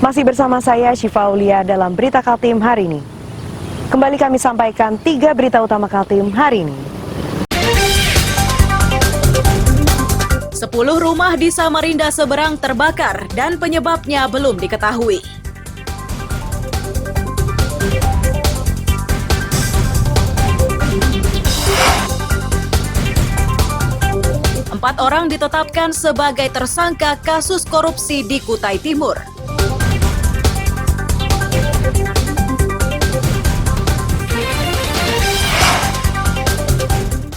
Masih bersama saya Syifa Aulia dalam Berita Kaltim hari ini. Kembali kami sampaikan 3 berita utama Kaltim hari ini. 10 rumah di Samarinda Seberang terbakar dan penyebabnya belum diketahui. Empat orang ditetapkan sebagai tersangka kasus korupsi di Kutai Timur.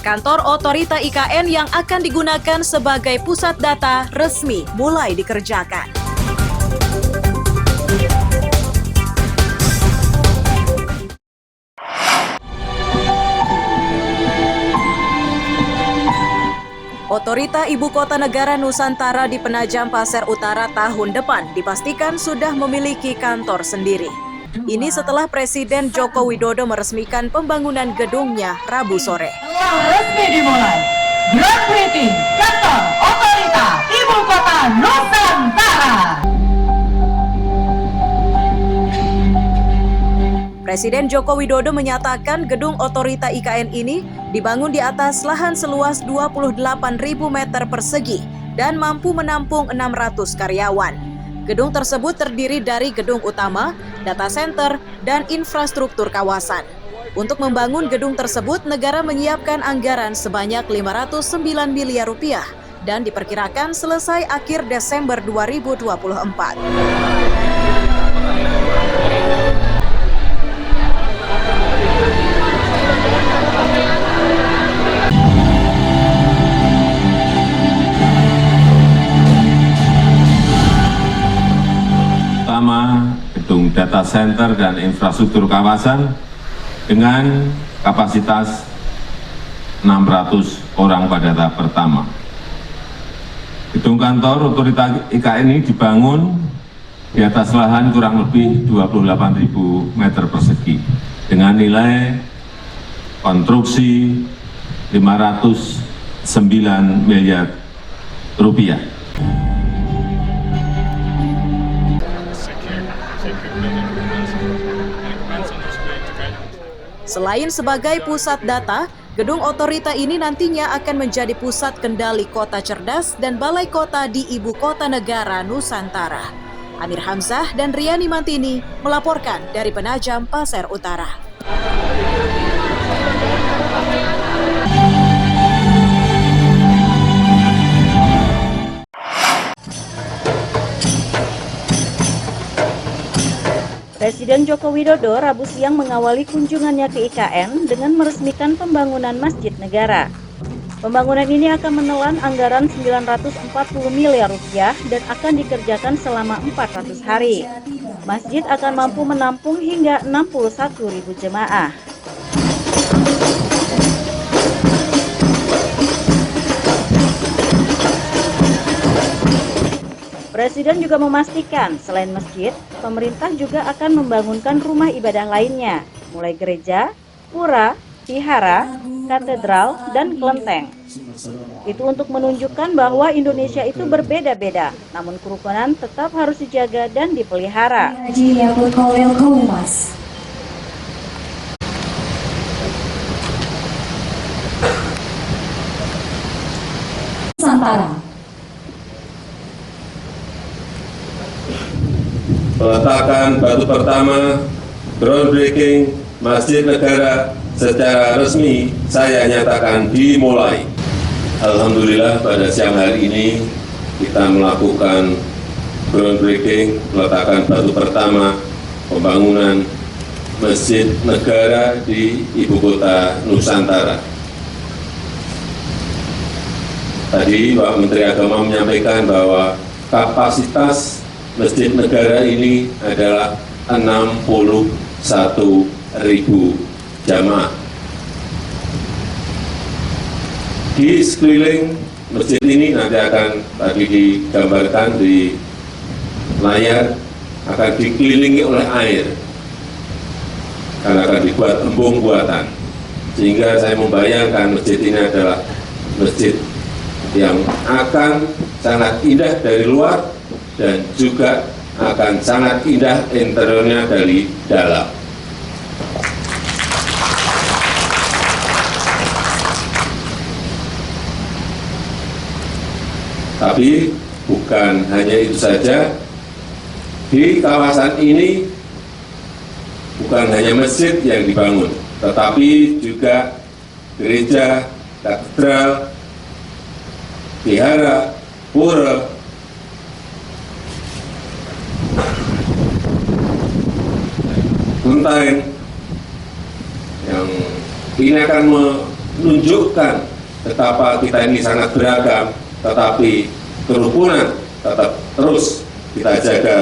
Kantor Otorita IKN yang akan digunakan sebagai pusat data resmi mulai dikerjakan. Otorita Ibu Kota Negara Nusantara di Penajam Pasir Utara tahun depan dipastikan sudah memiliki kantor sendiri. Ini setelah Presiden Joko Widodo meresmikan pembangunan gedungnya Rabu sore. Telah resmi dimulai groundbreaking kantor Otorita Ibu Kota Nusantara. Presiden Joko Widodo menyatakan gedung Otorita IKN ini dibangun di atas lahan seluas 28.000 meter persegi dan mampu menampung 600 karyawan. Gedung tersebut terdiri dari gedung utama, data center, dan infrastruktur kawasan. Untuk membangun gedung tersebut, negara menyiapkan anggaran sebanyak 509 miliar rupiah dan diperkirakan selesai akhir Desember 2024. Gedung data center dan infrastruktur kawasan dengan kapasitas 600 orang pada tahap pertama. Gedung kantor Otorita IKN ini dibangun di atas lahan kurang lebih 28.000 meter persegi dengan nilai konstruksi 509 miliar rupiah. Selain sebagai pusat data, gedung Otorita ini nantinya akan menjadi pusat kendali kota cerdas dan balai kota di Ibu Kota Negara Nusantara. Amir Hamzah dan Riani Mantini melaporkan dari Penajam Pasir Utara. Presiden Joko Widodo Rabu siang mengawali kunjungannya ke IKN dengan meresmikan pembangunan Masjid Negara. Pembangunan ini akan menelan anggaran 940 miliar rupiah dan akan dikerjakan selama 400 hari. Masjid akan mampu menampung hingga 61.000 jemaah. Presiden juga memastikan selain masjid, pemerintah juga akan membangunkan rumah ibadah lainnya, mulai gereja, pura, vihara, katedral, dan kelenteng. Itu untuk menunjukkan bahwa Indonesia itu berbeda-beda, namun kerukunan tetap harus dijaga dan dipelihara. Nusantara. Peletakan batu pertama groundbreaking Masjid Negara secara resmi saya nyatakan dimulai. Alhamdulillah pada siang hari ini kita melakukan groundbreaking, peletakan batu pertama pembangunan Masjid Negara di Ibu Kota Nusantara. Tadi Pak Menteri Agama menyampaikan bahwa kapasitas Masjid Negara ini adalah 61.000 jamaah. Di sekeliling masjid ini nanti akan tadi digambarkan di layar, akan dikelilingi oleh air karena akan dibuat embung buatan, sehingga saya membayangkan masjid ini adalah masjid yang akan sangat indah dari luar dan juga akan sangat indah interiornya dari dalam. Tapi bukan hanya itu saja, di kawasan ini bukan hanya masjid yang dibangun, tetapi juga gereja, katedral, vihara, pura, kelenteng, yang ini akan menunjukkan betapa kita ini sangat beragam, tetapi kerukunan tetap terus kita jaga.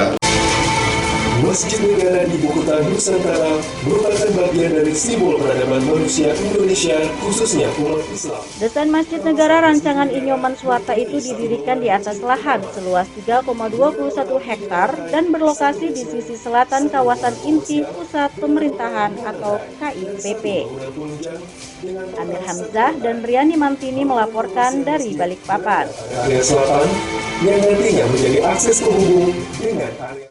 Masjid Negara di Ibu Kota Nusantara merupakan bagian dari simbol peradaban manusia Indonesia, khususnya umat Islam. Desain Masjid Negara rancangan Inyoman Suwarta itu didirikan di atas lahan seluas 3,21 hektar dan berlokasi di sisi selatan kawasan inti Pusat Pemerintahan atau KIPP. Amir Hamzah dan Riani Mantini melaporkan dari Balikpapan. Area selatan yang nantinya menjadi akses penghubung dengan area.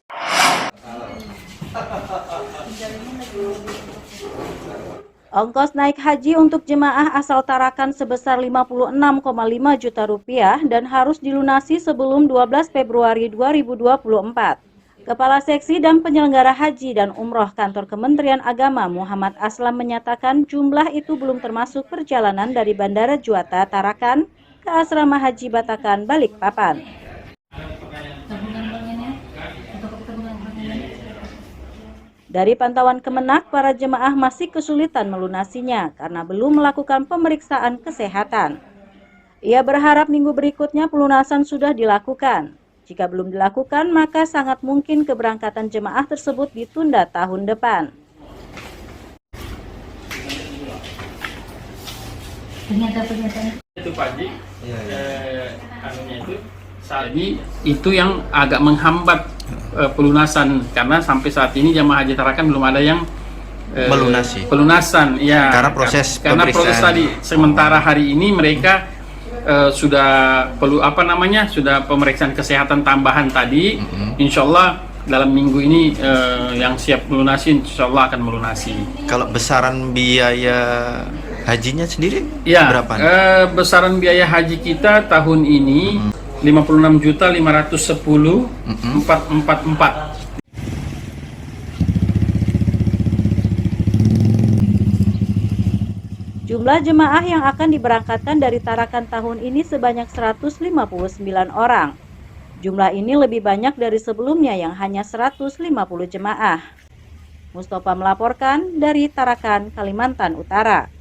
Ongkos naik haji untuk jemaah asal Tarakan sebesar 56,5 juta rupiah dan harus dilunasi sebelum 12 Februari 2024. Kepala Seksi dan Penyelenggara Haji dan Umroh Kantor Kementerian Agama Muhammad Aslam menyatakan jumlah itu belum termasuk perjalanan dari Bandara Juanda Tarakan ke Asrama Haji Batakan Balikpapan. Dari pantauan Kemenak, para jemaah masih kesulitan melunasinya karena belum melakukan pemeriksaan kesehatan. Ia berharap minggu berikutnya pelunasan sudah dilakukan. Jika belum dilakukan, maka sangat mungkin keberangkatan jemaah tersebut ditunda tahun depan. Itu pagi, anunya itu jadi itu yang agak menghambat pelunasan karena sampai saat ini jamaah haji Tarakan belum ada yang pelunasan ya karena proses karena proses tadi sementara hari ini mereka sudah sudah pemeriksaan kesehatan tambahan tadi. Insya Allah dalam minggu ini yang siap melunasi Insya Allah akan melunasi. Kalau besaran biaya hajinya sendiri ya, berapa? Besaran biaya haji kita tahun ini 56.510.444. Jumlah jemaah yang akan diberangkatkan dari Tarakan tahun ini sebanyak 159 orang. Jumlah ini lebih banyak dari sebelumnya yang hanya 150 jemaah. Mustafa melaporkan dari Tarakan, Kalimantan Utara.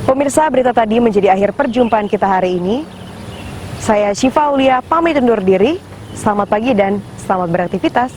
Pemirsa, berita tadi menjadi akhir perjumpaan kita hari ini. Saya Syifa Aulia pamit undur diri. Selamat pagi dan selamat beraktivitas.